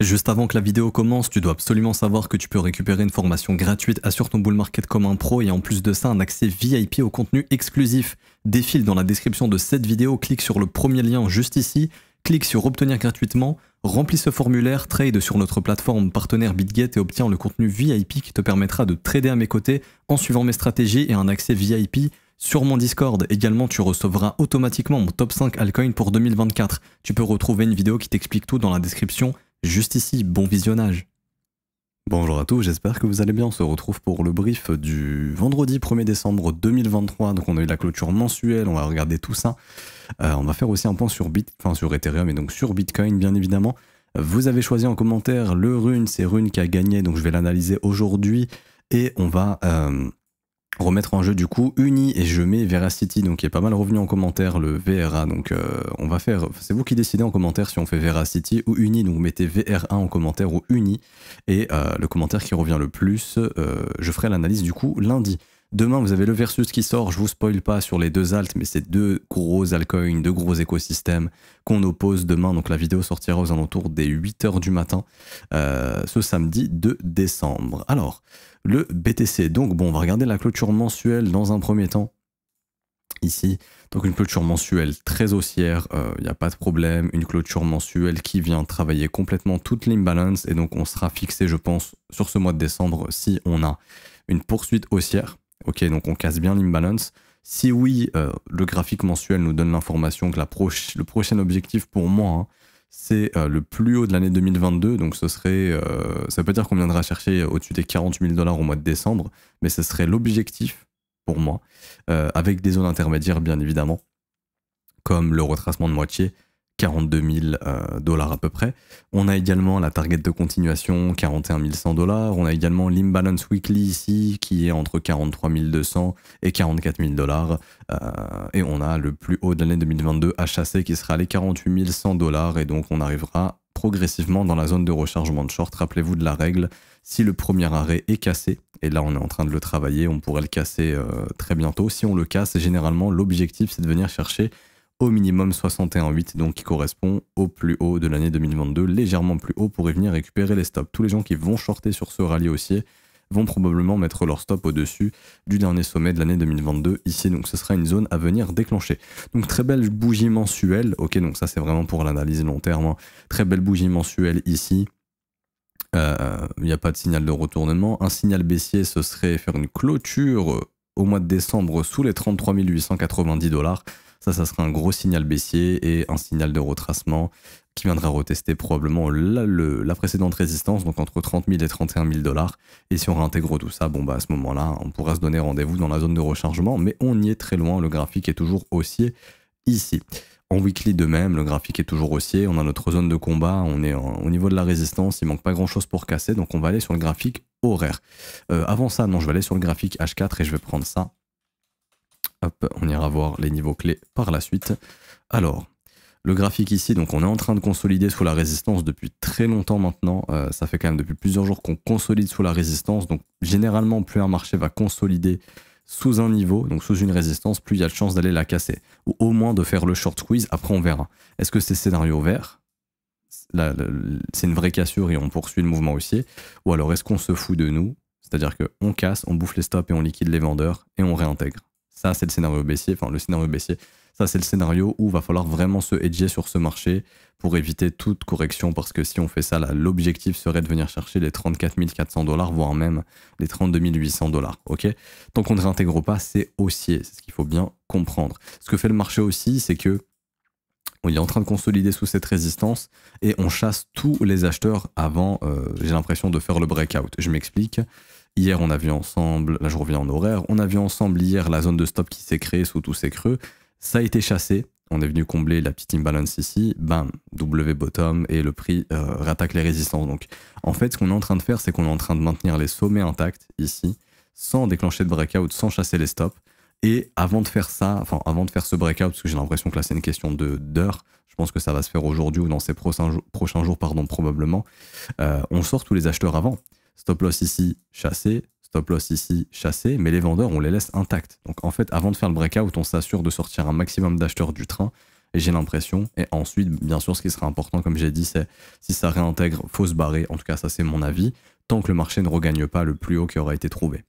Juste avant que la vidéo commence, tu dois absolument savoir que tu peux récupérer une formation gratuite Assure ton bull market comme un pro et en plus de ça un accès VIP au contenu exclusif. Défile dans la description de cette vidéo, clique sur le premier lien juste ici, clique sur obtenir gratuitement, remplis ce formulaire, trade sur notre plateforme partenaire BitGet et obtiens le contenu VIP qui te permettra de trader à mes côtés en suivant mes stratégies et un accès VIP sur mon Discord. Également, tu recevras automatiquement mon top 5 altcoins pour 2024. Tu peux retrouver une vidéo qui t'explique tout dans la description juste ici. Bon visionnage. Bonjour à tous, j'espère que vous allez bien. On se retrouve pour le brief du vendredi 1er décembre 2023. Donc on a eu la clôture mensuelle, on va regarder tout ça. On va faire aussi un point sur sur Ethereum et donc sur Bitcoin bien évidemment. Vous avez choisi en commentaire le Rune, c'est Rune qui a gagné, donc je vais l'analyser aujourd'hui et on va remettre en jeu du coup Uni et je mets Veracity, donc il est pas mal revenu en commentaire le VRA, donc on va faire, c'est vous qui décidez en commentaire si on fait Veracity ou Uni, donc mettez VRA en commentaire ou Uni et le commentaire qui revient le plus, je ferai l'analyse du coup lundi. Demain vous avez le Versus qui sort, je vous spoil pas sur les deux alts, mais c'est deux gros altcoins, deux gros écosystèmes qu'on oppose demain, donc la vidéo sortira aux alentours des 8h du matin, ce samedi 2 décembre. Alors, le BTC, donc bon, on va regarder la clôture mensuelle dans un premier temps, ici, donc une clôture mensuelle très haussière, il n'y a pas de problème, une clôture mensuelle qui vient travailler complètement toute l'imbalance, et donc on sera fixé, je pense, sur ce mois de décembre, si on a une poursuite haussière. Ok, donc on casse bien l'imbalance. Si oui, le graphique mensuel nous donne l'information que le prochain objectif pour moi, hein, c'est le plus haut de l'année 2022. Donc ce serait, ça veut pas dire qu'on viendra chercher au-dessus des 40 000 $ au mois de décembre, mais ce serait l'objectif pour moi, avec des zones intermédiaires bien évidemment, comme le retracement de moitié, 42 000 $ à peu près. On a également la target de continuation, 41 100 $. On a également l'imbalance weekly ici, qui est entre 43 200 et 44 000 $. Et on a le plus haut de l'année 2022 à chasser, qui sera les 48 100 $. Et donc on arrivera progressivement dans la zone de rechargement de short. Rappelez-vous de la règle, si le premier arrêt est cassé, et là on est en train de le travailler, on pourrait le casser très bientôt. Si on le casse, généralement l'objectif c'est de venir chercher au minimum 61,8, donc qui correspond au plus haut de l'année 2022, légèrement plus haut pour y venir récupérer les stops. Tous les gens qui vont shorter sur ce rallye haussier vont probablement mettre leur stop au-dessus du dernier sommet de l'année 2022 ici, donc ce sera une zone à venir déclencher. Donc très belle bougie mensuelle, ok, donc ça c'est vraiment pour l'analyse long terme, hein. Très belle bougie mensuelle ici. Il n'y a pas de signal de retournement. Un signal baissier, ce serait faire une clôture au mois de décembre sous les 33 890 $. Ça sera un gros signal baissier et un signal de retracement qui viendra retester probablement la précédente résistance, donc entre 30 000 et 31 000 $. Et si on réintègre tout ça, bon bah à ce moment-là, on pourra se donner rendez-vous dans la zone de rechargement, mais on y est très loin, le graphique est toujours haussier ici. En weekly de même, le graphique est toujours haussier, on a notre zone de combat, on est au niveau de la résistance, il manque pas grand chose pour casser, donc on va aller sur le graphique horaire. Avant ça, non, je vais aller sur le graphique H4 et je vais prendre ça. Hop, on ira voir les niveaux clés par la suite. Alors, le graphique ici, donc on est en train de consolider sous la résistance depuis très longtemps maintenant. Ça fait quand même depuis plusieurs jours qu'on consolide sous la résistance. Donc généralement, plus un marché va consolider sous un niveau, donc sous une résistance, plus il y a de chances d'aller la casser. Ou au moins de faire le short squeeze, après on verra. Est-ce que c'est scénario vert? Là, c'est une vraie cassure et on poursuit le mouvement haussier. Ou alors est-ce qu'on se fout de nous? C'est-à-dire qu'on casse, on bouffe les stops et on liquide les vendeurs et on réintègre. Ça, c'est le scénario baissier. Enfin, le scénario baissier, ça, c'est le scénario où il va falloir vraiment se hedger sur ce marché pour éviter toute correction. Parce que si on fait ça, l'objectif serait de venir chercher les 34 400 $, voire même les 32 800 $. Ok. Tant qu'on ne réintègre pas, c'est haussier. C'est ce qu'il faut bien comprendre. Ce que fait le marché aussi, c'est que il est en train de consolider sous cette résistance et on chasse tous les acheteurs avant, j'ai l'impression, de faire le breakout. Je m'explique. Hier, on a vu ensemble, là je reviens en horaire, on a vu ensemble hier la zone de stop qui s'est créée sous tous ces creux. Ça a été chassé, on est venu combler la petite imbalance ici, bam, W bottom et le prix réattaque les résistances. Donc en fait, ce qu'on est en train de faire, c'est qu'on est en train de maintenir les sommets intacts ici, sans déclencher de breakout, sans chasser les stops. Et avant de faire ça, enfin avant de faire ce breakout, parce que j'ai l'impression que là c'est une question d'heure, je pense que ça va se faire aujourd'hui ou dans ces prochains jours, pardon, probablement, on sort tous les acheteurs avant. Stop loss ici, chassé. Stop loss ici, chassé. Mais les vendeurs, on les laisse intacts. Donc en fait, avant de faire le breakout, on s'assure de sortir un maximum d'acheteurs du train j'ai l'impression. Et ensuite, bien sûr, ce qui sera important, comme j'ai dit, c'est si ça réintègre, faut se barrer. En tout cas, ça c'est mon avis, tant que le marché ne regagne pas le plus haut qui aura été trouvé.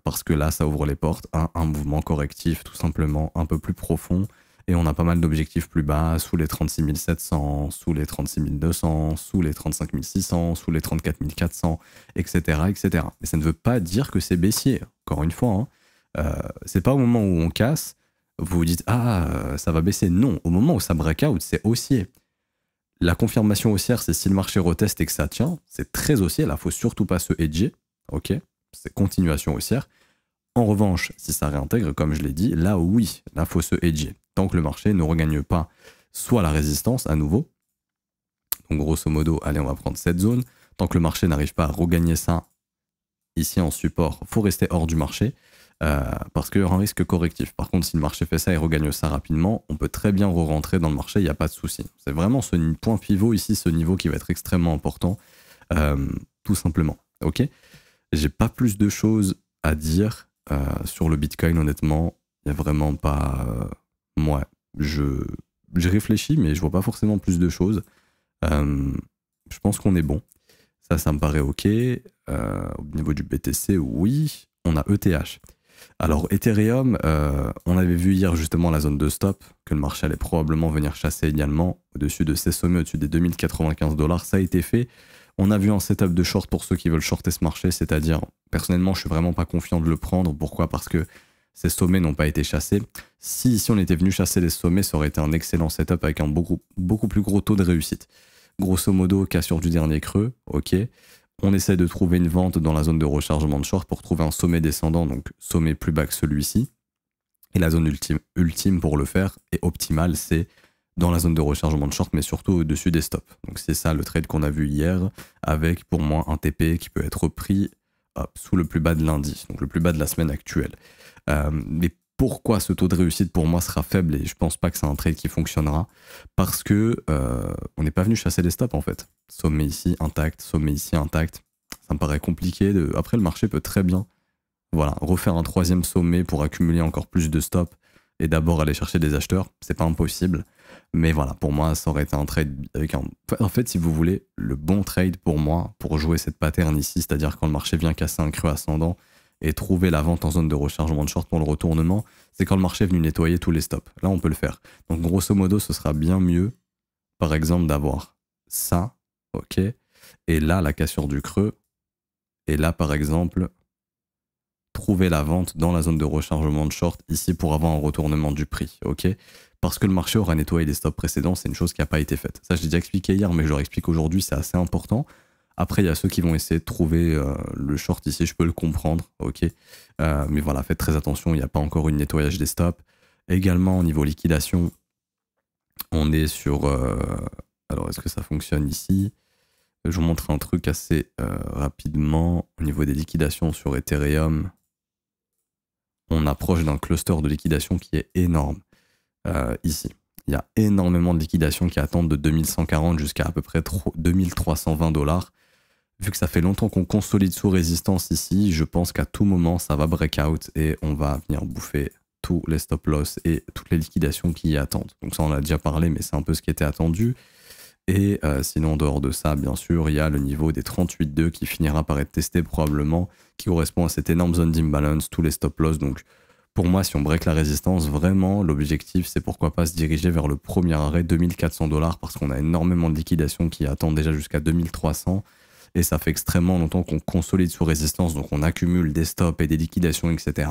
Parce que là, ça ouvre les portes à un mouvement correctif, tout simplement, un peu plus profond. Et on a pas mal d'objectifs plus bas, sous les 36 700, sous les 36 200, sous les 35 600, sous les 34 400, etc., etc. Mais ça ne veut pas dire que c'est baissier. Encore une fois, hein. C'est pas au moment où on casse, vous vous dites « Ah, ça va baisser ». Non, au moment où ça breakout, c'est haussier. La confirmation haussière, c'est si le marché reteste et que ça tient. C'est très haussier, là, il faut surtout pas se hedger. Ok, c'est continuation haussière. En revanche, si ça réintègre, comme je l'ai dit, là oui, là faut se hedger. Tant que le marché ne regagne pas soit la résistance à nouveau, donc grosso modo, allez, on va prendre cette zone. Tant que le marché n'arrive pas à regagner ça ici en support, il faut rester hors du marché parce qu'il y aura un risque correctif. Par contre, si le marché fait ça et regagne ça rapidement, on peut très bien re-rentrer dans le marché, il n'y a pas de souci. C'est vraiment ce point pivot ici, ce niveau qui va être extrêmement important, tout simplement. Ok, j'ai pas plus de choses à dire sur le Bitcoin, honnêtement. Il n'y a vraiment pas... moi, j'ai réfléchi, mais je vois pas forcément plus de choses. Je pense qu'on est bon. Ça me paraît OK. Au niveau du BTC, oui. On a ETH. Alors, Ethereum, on avait vu hier justement la zone de stop, que le marché allait probablement venir chasser également, au-dessus de ces sommets, au-dessus des 2095 $. Ça a été fait. On a vu un setup de short pour ceux qui veulent shorter ce marché, c'est-à-dire, personnellement, je suis vraiment pas confiant de le prendre. Pourquoi? Parce que ces sommets n'ont pas été chassés. Si ici on était venu chasser les sommets, ça aurait été un excellent setup avec un beaucoup plus gros taux de réussite. Grosso modo, cassure du dernier creux, ok. On essaie de trouver une vente dans la zone de rechargement de short pour trouver un sommet descendant, donc sommet plus bas que celui-ci. Et la zone ultime pour le faire, et optimale, c'est dans la zone de rechargement de short, mais surtout au-dessus des stops. Donc c'est ça le trade qu'on a vu hier, avec pour moi un TP qui peut être pris sous le plus bas de l'indice, donc le plus bas de la semaine actuelle. Mais pourquoi ce taux de réussite pour moi sera faible et je pense pas que c'est un trade qui fonctionnera? Parce que on n'est pas venu chasser les stops en fait. Sommet ici intact, sommet ici intact. Ça me paraît compliqué. Après, le marché peut très bien refaire un troisième sommet pour accumuler encore plus de stops et d'abord aller chercher des acheteurs. C'est pas impossible. Mais voilà, pour moi, ça aurait été un trade avec un... En fait, si vous voulez, le bon trade pour moi, pour jouer cette pattern ici, c'est-à-dire quand le marché vient casser un creux ascendant et trouver la vente en zone de rechargement de short pour le retournement, c'est quand le marché est venu nettoyer tous les stops. Là, on peut le faire. Donc, grosso modo, ce sera bien mieux, par exemple, d'avoir ça, ok, et là, la cassure du creux, et là, par exemple, trouver la vente dans la zone de rechargement de short ici pour avoir un retournement du prix, ok? Parce que le marché aura nettoyé les stops précédents, c'est une chose qui n'a pas été faite. Ça, je l'ai déjà expliqué hier, mais je le réexplique aujourd'hui, c'est assez important. Après, il y a ceux qui vont essayer de trouver le short ici, je peux le comprendre, ok. Mais voilà, faites très attention, il n'y a pas encore eu de nettoyage des stops. Également, au niveau liquidation, on est sur... alors, est-ce que ça fonctionne ici? Je vous montre un truc assez rapidement. Au niveau des liquidations sur Ethereum, on approche d'un cluster de liquidation qui est énorme ici. Il y a énormément de liquidations qui attendent de 2140 jusqu'à à peu près 2320 $. Vu que ça fait longtemps qu'on consolide sous résistance ici, je pense qu'à tout moment, ça va breakout et on va venir bouffer tous les stop loss et toutes les liquidations qui y attendent. Donc ça, on en a déjà parlé, mais c'est un peu ce qui était attendu. Et sinon, en dehors de ça, bien sûr, il y a le niveau des 38,2 qui finira par être testé probablement, qui correspond à cette énorme zone d'imbalance, tous les stop loss. Donc pour moi, si on break la résistance, vraiment, l'objectif, c'est pourquoi pas se diriger vers le premier arrêt, 2400 $, parce qu'on a énormément de liquidations qui attendent déjà jusqu'à 2300. Et ça fait extrêmement longtemps qu'on consolide sous résistance, donc on accumule des stops et des liquidations, etc.,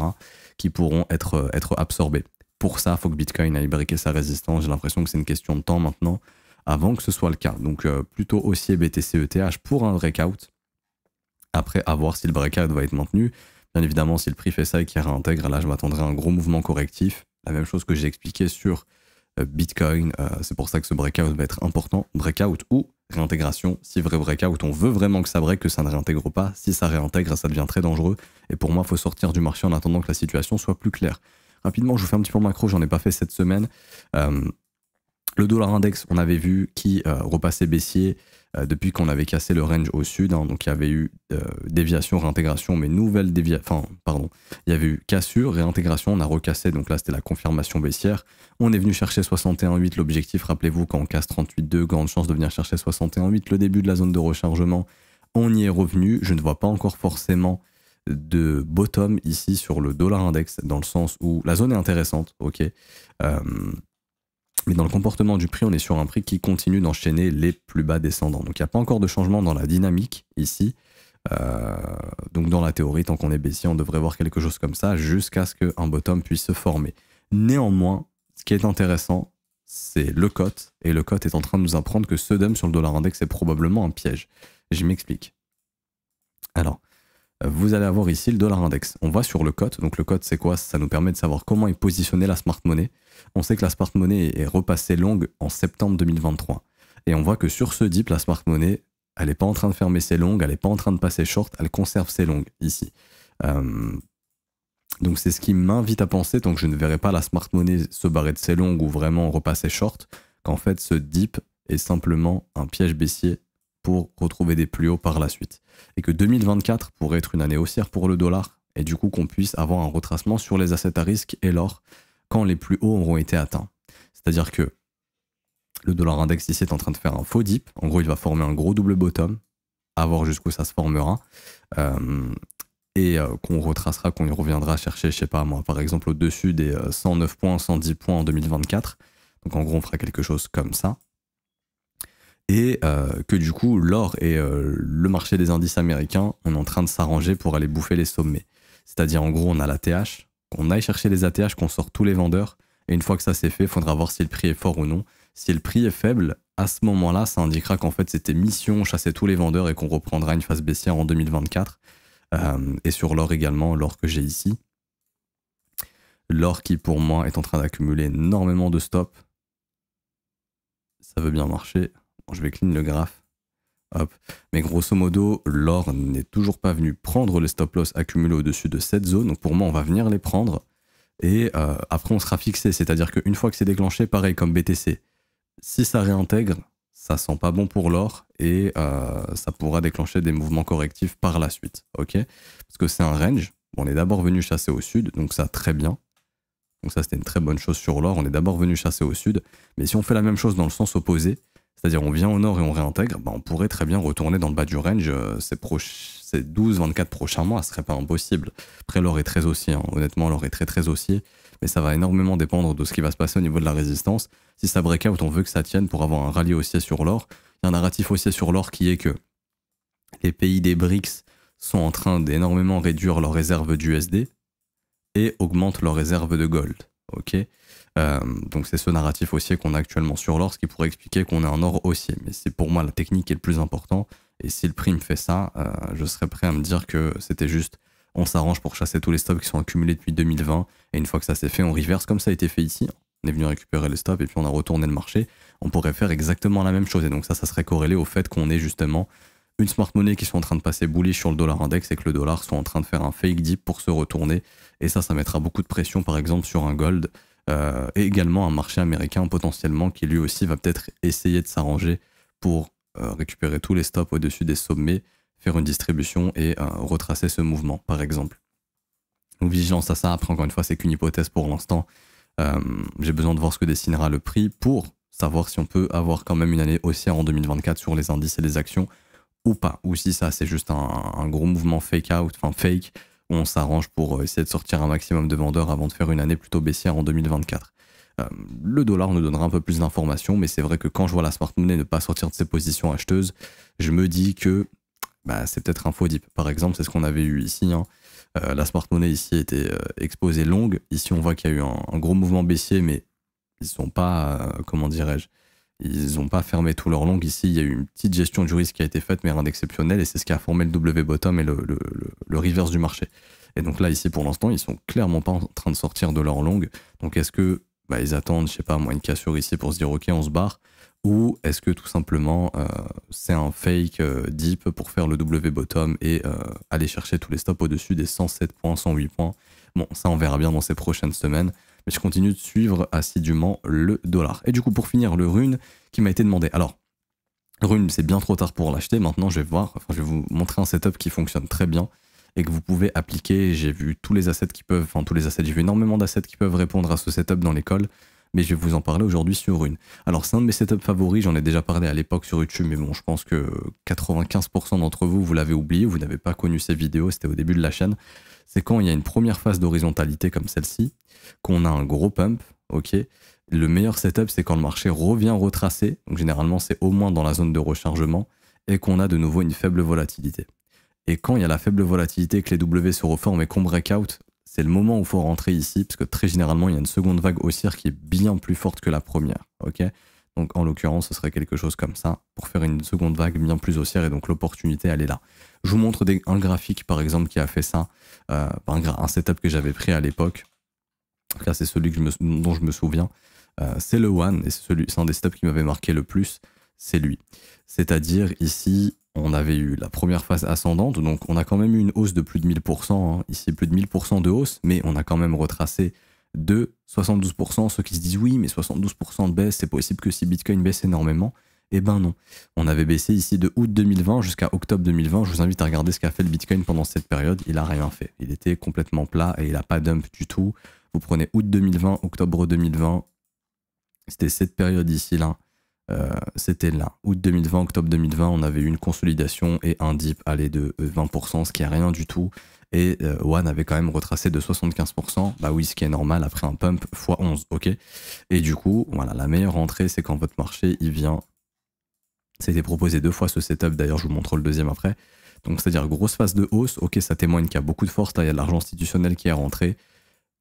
qui pourront être absorbés. Pour ça, il faut que Bitcoin aille breaker sa résistance. J'ai l'impression que c'est une question de temps maintenant, avant que ce soit le cas. Donc plutôt haussier BTC ETH pour un breakout. Après, à voir si le breakout va être maintenu. Bien évidemment, si le prix fait ça et qu'il réintègre, là, je m'attendrai à un gros mouvement correctif. La même chose que j'ai expliqué sur Bitcoin. C'est pour ça que ce breakout va être important. Breakout ou réintégration. Si vrai breakout, on veut vraiment que ça break, que ça ne réintègre pas. Si ça réintègre, ça devient très dangereux. Et pour moi, il faut sortir du marché en attendant que la situation soit plus claire. Rapidement, je vous fais un petit peu macro, j'en ai pas fait cette semaine. Le dollar index, on avait vu qui repassait baissier depuis qu'on avait cassé le range au sud. Hein, donc il y avait eu déviation, réintégration, mais nouvelle déviation. Enfin, pardon. Il y avait eu cassure, réintégration, on a recassé. Donc là, c'était la confirmation baissière. On est venu chercher 61,8. L'objectif, rappelez-vous, quand on casse 38,2, grande chance de venir chercher 61,8. Le début de la zone de rechargement, on y est revenu. Je ne vois pas encore forcément de bottom ici sur le dollar index, dans le sens où la zone est intéressante, ok. Mais dans le comportement du prix, on est sur un prix qui continue d'enchaîner les plus bas descendants. Donc il n'y a pas encore de changement dans la dynamique ici. Donc dans la théorie, tant qu'on est baissier, on devrait voir quelque chose comme ça jusqu'à ce qu'un bottom puisse se former. Néanmoins, ce qui est intéressant, c'est le cote. Et le cote est en train de nous apprendre que ce dump sur le dollar index est probablement un piège. Je m'explique. Alors, vous allez avoir ici le dollar index. On va sur le cote. Donc le cote, c'est quoi? Ça nous permet de savoir comment est positionnée la smart money. On sait que la smart money est repassée longue en septembre 2023. Et on voit que sur ce dip, la smart money, elle n'est pas en train de fermer ses longues, elle n'est pas en train de passer short, elle conserve ses longues ici. Donc c'est ce qui m'invite à penser, tant que je ne verrai pas la smart money se barrer de ses longues ou vraiment repasser short, qu'en fait ce dip est simplement un piège baissier pour retrouver des plus hauts par la suite. Et que 2024 pourrait être une année haussière pour le dollar, et du coup qu'on puisse avoir un retracement sur les assets à risque et l'or quand les plus hauts auront été atteints. C'est-à-dire que le dollar index ici est en train de faire un faux dip, en gros il va former un gros double bottom, à voir jusqu'où ça se formera, et qu'on retracera, qu'on y reviendra chercher, je sais pas moi, par exemple au-dessus des 109 points, 110 points en 2024, donc en gros on fera quelque chose comme ça. Et que du coup, l'or et le marché des indices américains, on est en train de s'arranger pour aller bouffer les sommets. C'est-à-dire, en gros, on a l'ATH, qu'on aille chercher les ATH, qu'on sort tous les vendeurs, et une fois que ça c'est fait, il faudra voir si le prix est fort ou non. Si le prix est faible, à ce moment-là, ça indiquera qu'en fait, c'était mission, chasser tous les vendeurs et qu'on reprendra une phase baissière en 2024. Et sur l'or également, l'or que j'ai ici. L'or qui, pour moi, est en train d'accumuler énormément de stops. Ça veut bien marcher. Je vais clean le graphe. Hop. Mais grosso modo, l'or n'est toujours pas venu prendre les stop loss accumulés au-dessus de cette zone. Donc pour moi, on va venir les prendre. Et après, on sera fixé. C'est-à-dire qu'une fois que c'est déclenché, pareil comme BTC, si ça réintègre, ça sent pas bon pour l'or et ça pourra déclencher des mouvements correctifs par la suite. Ok? Parce que c'est un range. On est d'abord venu chasser au sud, donc ça très bien. Donc ça, c'était une très bonne chose sur l'or. On est d'abord venu chasser au sud. Mais si on fait la même chose dans le sens opposé, c'est-à-dire on vient au nord et on réintègre, bah on pourrait très bien retourner dans le bas du range ces 12-24 prochains mois, ce serait pas impossible. Après l'or est très haussier, hein. Honnêtement l'or est très haussier, mais ça va énormément dépendre de ce qui va se passer au niveau de la résistance. Si ça break out, on veut que ça tienne pour avoir un rallye haussier sur l'or. Il y a un narratif haussier sur l'or qui est que les pays des BRICS sont en train d'énormément réduire leurs réserves d'USD et augmentent leurs réserves de gold. Ok, donc c'est ce narratif haussier qu'on a actuellement sur l'or, ce qui pourrait expliquer qu'on a un or haussier. Mais c'est pour moi la technique qui est le plus important. Et si le prix me fait ça, je serais prêt à me dire que c'était juste, on s'arrange pour chasser tous les stops qui sont accumulés depuis 2020. Et une fois que ça s'est fait, on reverse comme ça a été fait ici. On est venu récupérer les stops et puis on a retourné le marché. On pourrait faire exactement la même chose. Et donc ça serait corrélé au fait qu'on ait justement une smart money qui soit en train de passer bullish sur le dollar index et que le dollar soit en train de faire un fake dip pour se retourner. Et ça mettra beaucoup de pression par exemple sur un gold et également un marché américain potentiellement qui lui aussi va peut-être essayer de s'arranger pour récupérer tous les stops au-dessus des sommets, faire une distribution et retracer ce mouvement par exemple. Donc vigilance à ça. Après encore une fois c'est qu'une hypothèse pour l'instant. J'ai besoin de voir ce que dessinera le prix pour savoir si on peut avoir quand même une année haussière en 2024 sur les indices et les actions ou pas, ou si ça c'est juste un gros mouvement fake out, enfin fake, où on s'arrange pour essayer de sortir un maximum de vendeurs avant de faire une année plutôt baissière en 2024. Le dollar nous donnera un peu plus d'informations, mais c'est vrai que quand je vois la smart money ne pas sortir de ses positions acheteuses, je me dis que bah, c'est peut-être un faux dip. Par exemple, c'est ce qu'on avait eu ici, hein. La smart money ici était exposée longue. Ici on voit qu'il y a eu un gros mouvement baissier, mais ils sont pas, comment dirais-je, ils n'ont pas fermé tout leur long. Ici, il y a eu une petite gestion du risque qui a été faite, mais rien d'exceptionnel, et c'est ce qui a formé le W bottom et le reverse du marché. Et donc là, ici, pour l'instant, ils sont clairement pas en train de sortir de leur longue. Donc est-ce que bah, ils attendent, je sais pas, moi, une cassure ici pour se dire ok, on se barre, ou est-ce que tout simplement c'est un fake dip pour faire le W bottom et aller chercher tous les stops au-dessus des 107 points, 108 points. Bon, ça on verra bien dans ces prochaines semaines. mais je continue de suivre assidûment le dollar. Et du coup, pour finir, le rune qui m'a été demandé. Alors, rune, c'est bien trop tard pour l'acheter. Maintenant, je vais vous montrer un setup qui fonctionne très bien et que vous pouvez appliquer. J'ai vu tous les assets j'ai vu énormément d'assets qui peuvent répondre à ce setup dans l'école, mais je vais vous en parler aujourd'hui sur Rune. Alors c'est un de mes setups favoris, j'en ai déjà parlé à l'époque sur YouTube, mais bon, je pense que 95% d'entre vous, vous l'avez oublié, vous n'avez pas connu ces vidéos, c'était au début de la chaîne. C'est quand il y a une première phase d'horizontalité comme celle-ci, qu'on a un gros pump, ok. Le meilleur setup, c'est quand le marché revient retracer, donc généralement c'est au moins dans la zone de rechargement, et qu'on a de nouveau une faible volatilité. Et quand il y a la faible volatilité, que les W se reforment et qu'on breakout, c'est le moment où il faut rentrer ici, parce que très généralement, il y a une seconde vague haussière qui est bien plus forte que la première. Ok, donc en l'occurrence, ce serait quelque chose comme ça, pour faire une seconde vague bien plus haussière, et donc l'opportunité, elle est là. Je vous montre un graphique, par exemple, qui a fait ça, un setup que j'avais pris à l'époque. En tout cas, c'est celui dont je me souviens. C'est le One, et c'est un des setups qui m'avait marqué le plus, c'est lui. C'est-à-dire, ici, on avait eu la première phase ascendante, donc on a quand même eu une hausse de plus de 1000%, hein, ici plus de 1000% de hausse, mais on a quand même retracé de 72%, ceux qui se disent oui, mais 72% de baisse, c'est possible que si Bitcoin baisse énormément, eh ben non. On avait baissé ici de août 2020 jusqu'à octobre 2020, je vous invite à regarder ce qu'a fait le Bitcoin pendant cette période, il a rien fait, il était complètement plat et il n'a pas dump du tout. Vous prenez août 2020, octobre 2020, c'était cette période ici là, c'était là, août 2020, octobre 2020, on avait eu une consolidation et un dip allé de 20%, ce qui est rien du tout. Et One avait quand même retracé de 75%, bah oui, ce qui est normal après un pump x 11, ok. Et du coup, voilà, la meilleure entrée, c'est quand votre marché, il vient. Ça a été proposé 2 fois ce setup, d'ailleurs, je vous montre le deuxième après. Donc, c'est-à-dire grosse phase de hausse, ok, ça témoigne qu'il y a beaucoup de force, là, il y a de l'argent institutionnel qui est rentré.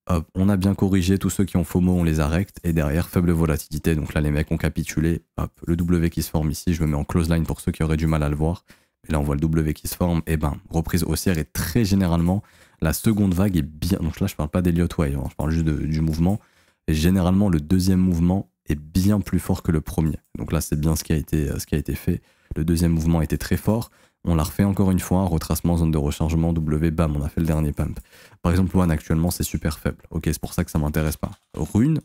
Hop, on a bien corrigé, tous ceux qui ont FOMO, on les arrête, et derrière, faible volatilité, donc là les mecs ont capitulé, hop, le W qui se forme ici, je me mets en close line pour ceux qui auraient du mal à le voir, et là on voit le W qui se forme, et ben, reprise haussière, et très généralement, la seconde vague est bien, donc là je parle pas d'Elliott Wave, hein, je parle juste du mouvement, et généralement le deuxième mouvement est bien plus fort que le premier, donc là c'est bien ce qui a été fait, le deuxième mouvement était très fort. On l'a refait encore une fois, retracement, zone de rechargement, W, bam, on a fait le dernier pump. Par exemple, One, actuellement, c'est super faible. Ok, c'est pour ça que ça m'intéresse pas. Rune,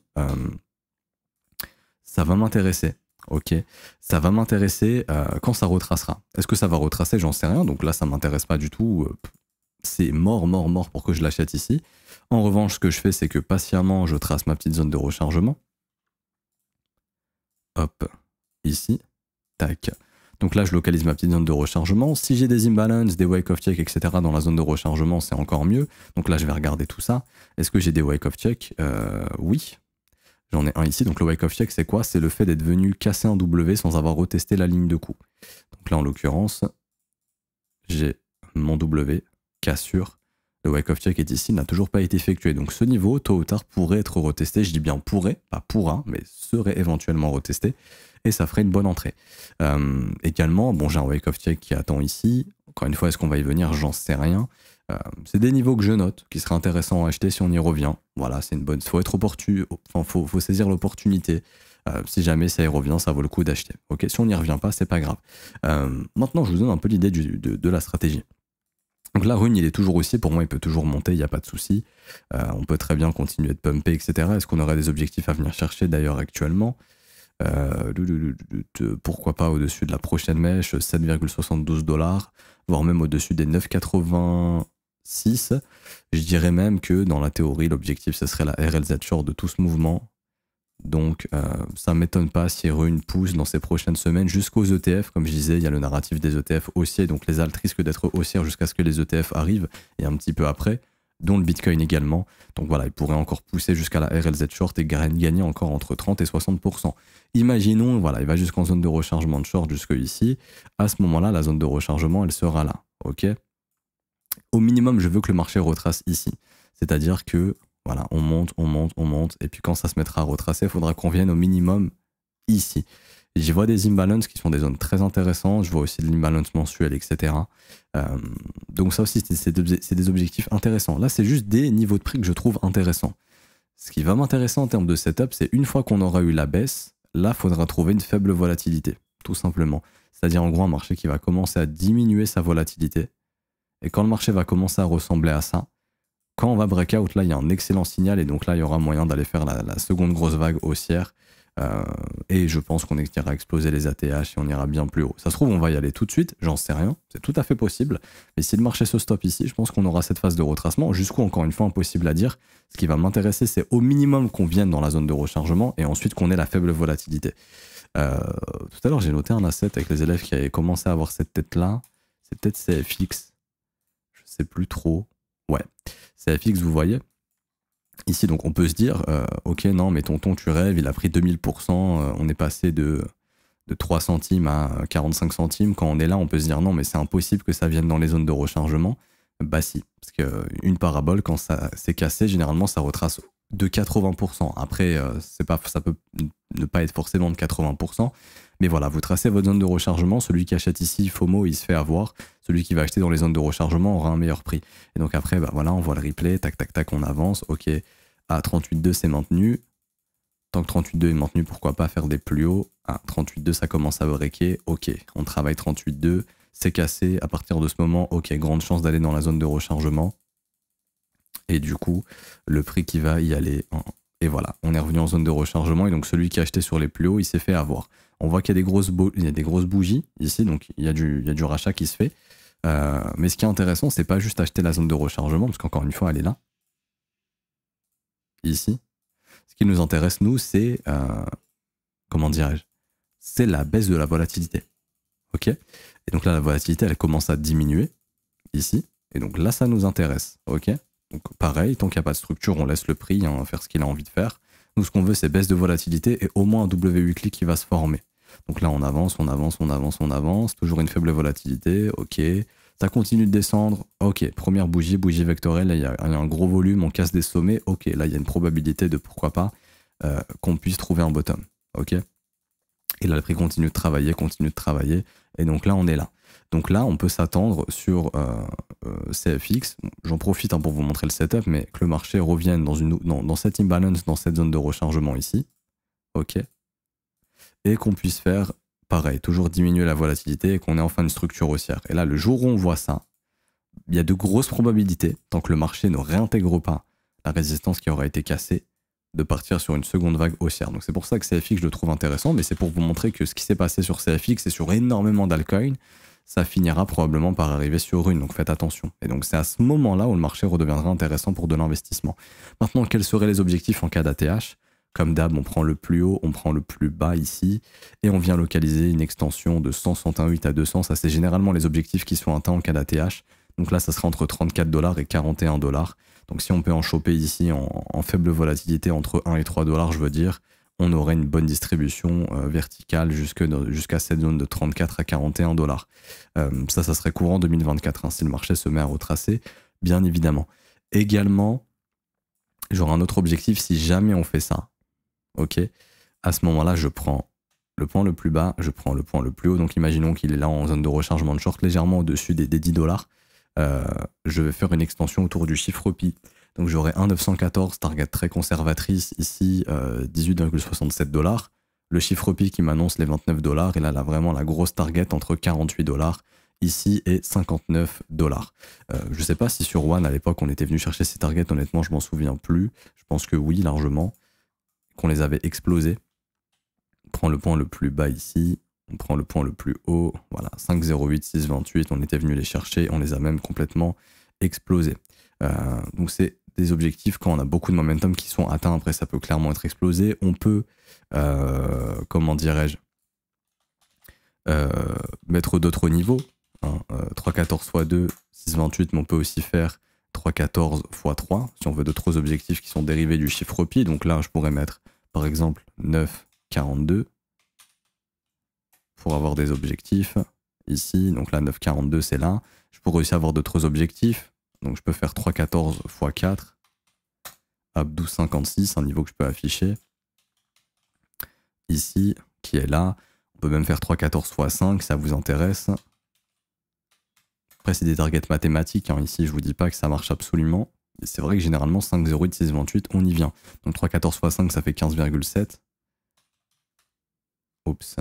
ça va m'intéresser. Ok, ça va m'intéresser quand ça retracera. Est-ce que ça va retracer? J'en sais rien, donc là, ça m'intéresse pas du tout. C'est mort, mort, mort pour que je l'achète ici. En revanche, ce que je fais, c'est que patiemment, je trace ma petite zone de rechargement. Hop, ici, tac. Donc là, je localise ma petite zone de rechargement. Si j'ai des imbalances, des wake of check, etc. dans la zone de rechargement, c'est encore mieux. Donc là, je vais regarder tout ça. Est-ce que j'ai des wake of check? Oui. J'en ai un ici. Donc le wake of check, c'est quoi? C'est le fait d'être venu casser un W sans avoir retesté la ligne de coup. Donc là, en l'occurrence, j'ai mon W, cassure. Le wake of check est ici, n'a toujours pas été effectué. Donc ce niveau, tôt ou tard, pourrait être retesté. Je dis bien pourrait, pas pourra, mais serait éventuellement retesté. Et ça ferait une bonne entrée. Également, bon, j'ai un wake of check qui attend ici. Encore une fois, est-ce qu'on va y venir? J'en sais rien. C'est des niveaux que je note, qui seraient intéressants à acheter si on y revient. Voilà, c'est une bonne. Faut être faut saisir l'opportunité. Si jamais ça y revient, ça vaut le coup d'acheter. Ok, si on n'y revient pas, c'est pas grave. Maintenant, je vous donne un peu l'idée de la stratégie. Donc là, Rune, il est toujours aussi, pour moi, il peut toujours monter, il n'y a pas de souci. On peut très bien continuer de pumper, etc. Est-ce qu'on aurait des objectifs à venir chercher d'ailleurs actuellement? Pourquoi pas au-dessus de la prochaine mèche, 7,72$, voire même au-dessus des 9,86. Je dirais même que dans la théorie, l'objectif, ce serait la RLZ short de tout ce mouvement. Donc ça ne m'étonne pas si Rune pousse dans ces prochaines semaines jusqu'aux ETF. Comme je disais, il y a le narratif des ETF haussiers, donc les alts risquent d'être haussières jusqu'à ce que les ETF arrivent, et un petit peu après, dont le Bitcoin également. Donc voilà, il pourrait encore pousser jusqu'à la RLZ short et gagner encore entre 30 et 60%. Imaginons, voilà, il va jusqu'en zone de rechargement de short jusque ici. À ce moment-là, la zone de rechargement, elle sera là. Ok. Au minimum, je veux que le marché retrace ici. C'est-à-dire que, voilà, on monte, on monte, on monte. Et puis quand ça se mettra à retracer, il faudra qu'on vienne au minimum ici. J'y vois des imbalances qui sont des zones très intéressantes. Je vois aussi de l'imbalance mensuel, etc. Donc ça aussi, c'est des objectifs intéressants. Là, c'est juste des niveaux de prix que je trouve intéressants. Ce qui va m'intéresser en termes de setup, c'est une fois qu'on aura eu la baisse, là, il faudra trouver une faible volatilité, tout simplement. C'est-à-dire en gros un marché qui va commencer à diminuer sa volatilité. Et quand le marché va commencer à ressembler à ça, quand on va breakout, là, il y a un excellent signal et donc là, il y aura moyen d'aller faire la seconde grosse vague haussière. Et je pense qu'on ira exploser les ATH et on ira bien plus haut. Ça se trouve, on va y aller tout de suite, j'en sais rien, c'est tout à fait possible. Mais si le marché se stoppe ici, je pense qu'on aura cette phase de retracement. Jusqu'où, encore une fois, impossible à dire. Ce qui va m'intéresser, c'est au minimum qu'on vienne dans la zone de rechargement et ensuite qu'on ait la faible volatilité. Tout à l'heure, j'ai noté un asset avec les élèves qui avaient commencé à avoir cette tête-là. C'est peut-être CFX. Je sais plus trop. Ouais, CFX, vous voyez. Ici, donc, on peut se dire, ok, non, mais tonton, tu rêves, il a pris 2000%, on est passé de 3 centimes à 45 centimes. Quand on est là, on peut se dire, non, mais c'est impossible que ça vienne dans les zones de rechargement. Bah si, parce qu'une parabole, quand ça s'est cassé, généralement, ça retrace de 80%. Après, ça peut ne pas être forcément de 80%. Mais voilà, vous tracez votre zone de rechargement. Celui qui achète ici, FOMO, il se fait avoir. Celui qui va acheter dans les zones de rechargement aura un meilleur prix. Et donc après, bah voilà, on voit le replay, tac, tac, tac, on avance. Ok, à 38,2, c'est maintenu. Tant que 38,2 est maintenu, pourquoi pas faire des plus hauts. À 38,2, ça commence à breaker. Ok, on travaille 38,2, c'est cassé. À partir de ce moment, ok, grande chance d'aller dans la zone de rechargement. Et du coup, le prix qui va y aller. Et voilà, on est revenu en zone de rechargement. Et donc, celui qui a acheté sur les plus hauts, il s'est fait avoir. On voit qu'il y a des grosses bougies ici. Donc, il y a du rachat qui se fait. Mais ce qui est intéressant, c'est pas juste acheter la zone de rechargement, parce qu'encore une fois, elle est là. Ici. Ce qui nous intéresse, nous, c'est... comment dirais-je? C'est la baisse de la volatilité. Ok? Et donc là, la volatilité, elle commence à diminuer. Ici. Et donc là, ça nous intéresse. Ok? Donc pareil, tant qu'il n'y a pas de structure, on laisse le prix faire ce qu'il a envie de faire. Nous, ce qu'on veut, c'est baisse de volatilité et au moins un W weekly qui va se former. Donc là, on avance, on avance, on avance, on avance. Toujours une faible volatilité. Ok. Ça continue de descendre. Ok. Première bougie vectorielle. Là, il y a un gros volume. On casse des sommets. Ok. Là, il y a une probabilité de pourquoi pas qu'on puisse trouver un bottom. Ok. Et là, le prix continue de travailler. Et donc là, on est là. Donc là, on peut s'attendre sur CFX. J'en profite pour vous montrer le setup, mais que le marché revienne dans cette imbalance, dans cette zone de rechargement ici. OK. Et qu'on puisse faire pareil, toujours diminuer la volatilité et qu'on ait enfin une structure haussière. Et là, le jour où on voit ça, il y a de grosses probabilités, tant que le marché ne réintègre pas la résistance qui aura été cassée, de partir sur une seconde vague haussière. Donc c'est pour ça que CFX, je le trouve intéressant, mais c'est pour vous montrer que ce qui s'est passé sur CFX et sur énormément d'altcoins, ça finira probablement par arriver sur une, donc faites attention. Et donc c'est à ce moment-là où le marché redeviendra intéressant pour de l'investissement. Maintenant, quels seraient les objectifs en cas d'ATH? Comme d'hab, on prend le plus haut, on prend le plus bas ici, et on vient localiser une extension de 161,8 à 200. Ça, c'est généralement les objectifs qui sont atteints en cas d'ATH. Donc là, ça sera entre 34 $ et 41 $. Donc si on peut en choper ici en faible volatilité entre 1 et 3 $, je veux dire, on aurait une bonne distribution verticale jusqu'à cette zone de 34 à 41 $. Ça serait courant 2024, hein, si le marché se met à retracer, bien évidemment. Également, j'aurai un autre objectif si jamais on fait ça. Ok, à ce moment-là, je prends le point le plus bas, je prends le point le plus haut. Donc imaginons qu'il est là en zone de rechargement de short, légèrement au-dessus des 10 $. Je vais faire une extension autour du chiffre pi. Donc j'aurai 1,914, target très conservatrice, ici 18,67 $. Le chiffre pi qui m'annonce les 29 $. Et là, vraiment la grosse target entre 48 $, ici, et 59 $. Je sais pas si sur One, à l'époque, on était venu chercher ces targets. Honnêtement, je m'en souviens plus. Je pense que oui, largement. Qu'on les avait explosés. On prend le point le plus bas ici. On prend le point le plus haut. Voilà, 5,08, 6,28. On était venu les chercher. On les a même complètement explosés. Donc c'est des objectifs quand on a beaucoup de momentum qui sont atteints. Après, ça peut clairement être explosé. On peut, comment dirais-je, mettre d'autres niveaux. Hein, 3,14 x 2, 6,28, mais on peut aussi faire 3,14 x 3 si on veut d'autres objectifs qui sont dérivés du chiffre pi. Donc là, je pourrais mettre par exemple 9,42 pour avoir des objectifs ici. Donc là, 9,42 c'est là. Je pourrais aussi avoir d'autres objectifs. Donc je peux faire 3,14 x 4, hop, 12,56, un niveau que je peux afficher ici, qui est là. On peut même faire 3,14 x 5, ça vous intéresse. Après, c'est des targets mathématiques. Hein. Ici, je vous dis pas que ça marche absolument. C'est vrai que généralement, 5,08, 6,28, on y vient. Donc 3,14 x 5, ça fait 15,7. Oups.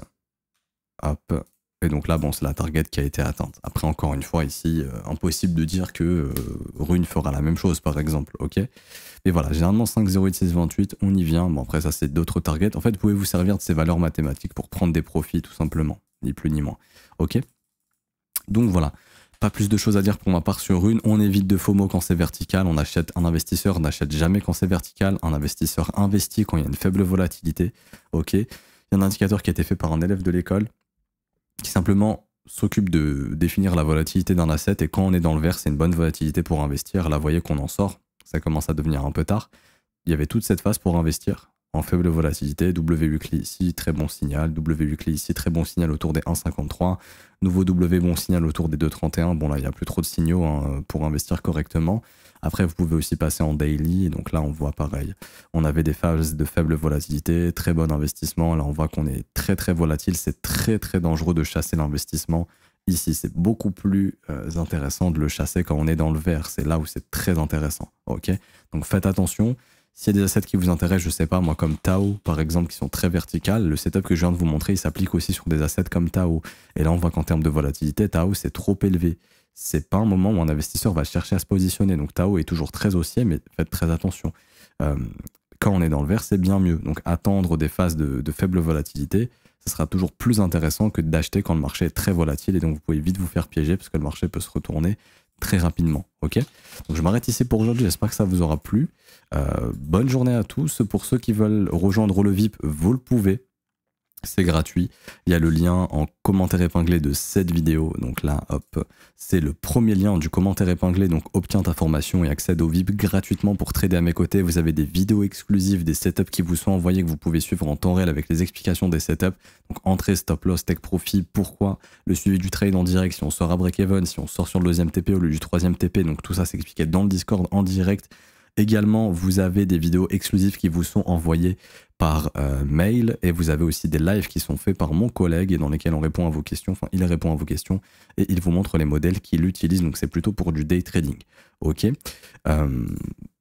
Hop. Et donc là, bon, c'est la target qui a été atteinte. Après, encore une fois, ici, impossible de dire que Rune fera la même chose, par exemple, ok? Et voilà, généralement 5, 0, 8, 6, 28, on y vient. Bon, après, ça, c'est d'autres targets. En fait, vous pouvez vous servir de ces valeurs mathématiques pour prendre des profits, tout simplement. Ni plus ni moins, ok? Donc voilà, pas plus de choses à dire pour ma part sur Rune. On évite de FOMO quand c'est vertical. On achète, un investisseur n'achète jamais quand c'est vertical. Un investisseur investit quand il y a une faible volatilité, ok? Il y a un indicateur qui a été fait par un élève de l'école qui simplement s'occupe de définir la volatilité d'un asset, et quand on est dans le vert, c'est une bonne volatilité pour investir. Là, vous voyez qu'on en sort, ça commence à devenir un peu tard. Il y avait toute cette phase pour investir en faible volatilité, W weekly ici, très bon signal, W weekly ici, très bon signal autour des 1,53, nouveau W bon signal autour des 2,31. Bon là, il n'y a plus trop de signaux hein, pour investir correctement. Après, vous pouvez aussi passer en daily, et donc là, on voit pareil. On avait des phases de faible volatilité, très bon investissement. Là, on voit qu'on est très très volatile. C'est très très dangereux de chasser l'investissement. Ici, c'est beaucoup plus intéressant de le chasser quand on est dans le vert. C'est là où c'est très intéressant. Ok, donc faites attention. S'il y a des assets qui vous intéressent, je sais pas, moi comme Tao par exemple, qui sont très verticales, le setup que je viens de vous montrer, il s'applique aussi sur des assets comme Tao. Et là, on voit qu'en termes de volatilité, Tao, c'est trop élevé. C'est pas un moment où un investisseur va chercher à se positionner. Donc Tao est toujours très haussier, mais faites très attention. Quand on est dans le vert, c'est bien mieux. Donc attendre des phases de faible volatilité, ce sera toujours plus intéressant que d'acheter quand le marché est très volatile, et donc vous pouvez vite vous faire piéger parce que le marché peut se retourner très rapidement. Ok, donc je m'arrête ici pour aujourd'hui, j'espère que ça vous aura plu. Bonne journée à tous. Pour ceux qui veulent rejoindre le VIP, vous le pouvez. C'est gratuit. Il y a le lien en commentaire épinglé de cette vidéo. Donc là, hop, c'est le premier lien du commentaire épinglé. Donc obtiens ta formation et accède au VIP gratuitement pour trader à mes côtés. Vous avez des vidéos exclusives, des setups qui vous sont envoyés que vous pouvez suivre en temps réel avec les explications des setups. Donc entrée, stop loss, take profit, pourquoi, le suivi du trade en direct, si on sort à break-even, si on sort sur le deuxième TP au lieu du troisième TP. Donc tout ça c'est expliqué dans le Discord en direct. Également, vous avez des vidéos exclusives qui vous sont envoyées par mail, et vous avez aussi des lives qui sont faits par mon collègue et dans lesquels on répond à vos questions, enfin il répond à vos questions et il vous montre les modèles qu'il utilise, donc c'est plutôt pour du day trading. Ok,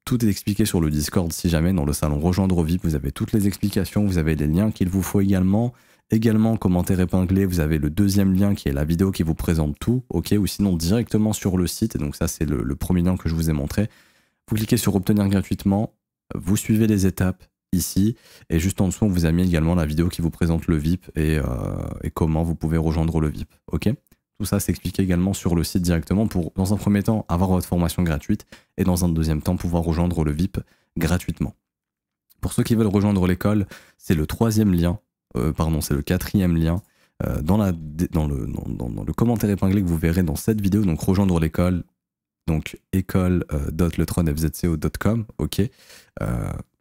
tout est expliqué sur le Discord si jamais, dans le salon rejoindre au VIP, vous avez toutes les explications, vous avez les liens qu'il vous faut également. Également, commentaire épinglé, vous avez le deuxième lien qui est la vidéo qui vous présente tout, ok, ou sinon directement sur le site, et donc ça c'est le premier lien que je vous ai montré. Vous cliquez sur obtenir gratuitement, vous suivez les étapes ici, et juste en dessous on vous a mis également la vidéo qui vous présente le VIP et comment vous pouvez rejoindre le VIP. Ok, tout ça c'est expliqué également sur le site directement pour, dans un premier temps, avoir votre formation gratuite, et dans un deuxième temps pouvoir rejoindre le VIP gratuitement. Pour ceux qui veulent rejoindre l'école, c'est le troisième lien, c'est le quatrième lien dans le commentaire épinglé que vous verrez dans cette vidéo. Donc rejoindre l'école, donc école.letronfzco.com, ok.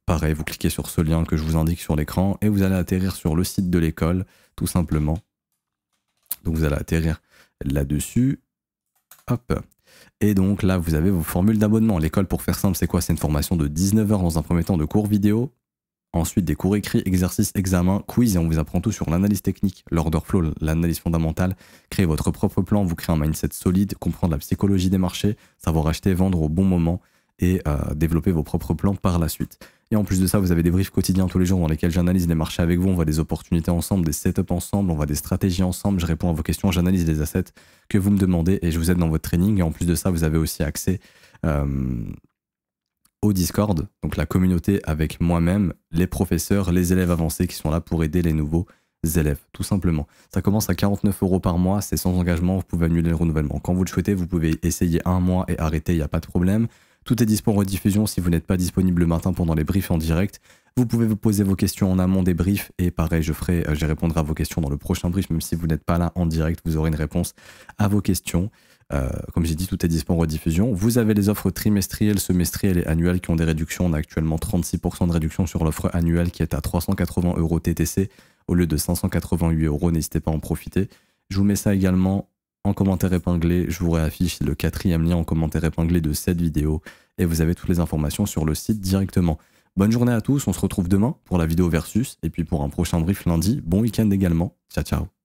Pareil, vous cliquez sur ce lien que je vous indique sur l'écran et vous allez atterrir sur le site de l'école, tout simplement. Donc vous allez atterrir là-dessus, hop. Et donc là, vous avez vos formules d'abonnement. L'école, pour faire simple, c'est quoi? C'est une formation de 19 heures dans un premier temps de cours vidéo. Ensuite, des cours écrits, exercices, examens, quiz, et on vous apprend tout sur l'analyse technique, l'order flow, l'analyse fondamentale, créer votre propre plan, vous créer un mindset solide, comprendre la psychologie des marchés, savoir acheter, vendre au bon moment et développer vos propres plans par la suite. Et en plus de ça, vous avez des briefs quotidiens tous les jours dans lesquels j'analyse les marchés avec vous, on voit des opportunités ensemble, des setups ensemble, on voit des stratégies ensemble, je réponds à vos questions, j'analyse les assets que vous me demandez et je vous aide dans votre training. Et en plus de ça, vous avez aussi accès au Discord, donc la communauté avec moi-même, les professeurs, les élèves avancés qui sont là pour aider les nouveaux élèves, tout simplement. Ça commence à 49 € par mois, c'est sans engagement, vous pouvez annuler le renouvellement. Quand vous le souhaitez, vous pouvez essayer un mois et arrêter, il n'y a pas de problème. Tout est dispo en rediffusion si vous n'êtes pas disponible le matin pendant les briefs en direct. Vous pouvez vous poser vos questions en amont des briefs et pareil, je répondrai à vos questions dans le prochain brief, même si vous n'êtes pas là en direct, vous aurez une réponse à vos questions. Comme j'ai dit, tout est dispo en rediffusion. Vous avez les offres trimestrielles, semestrielles et annuelles qui ont des réductions. On a actuellement 36% de réduction sur l'offre annuelle qui est à 380 € TTC au lieu de 588 €. N'hésitez pas à en profiter. Je vous mets ça également en commentaire épinglé. Je vous réaffiche le quatrième lien en commentaire épinglé de cette vidéo et vous avez toutes les informations sur le site directement. Bonne journée à tous, on se retrouve demain pour la vidéo versus et puis pour un prochain brief lundi. Bon week-end également. Ciao ciao.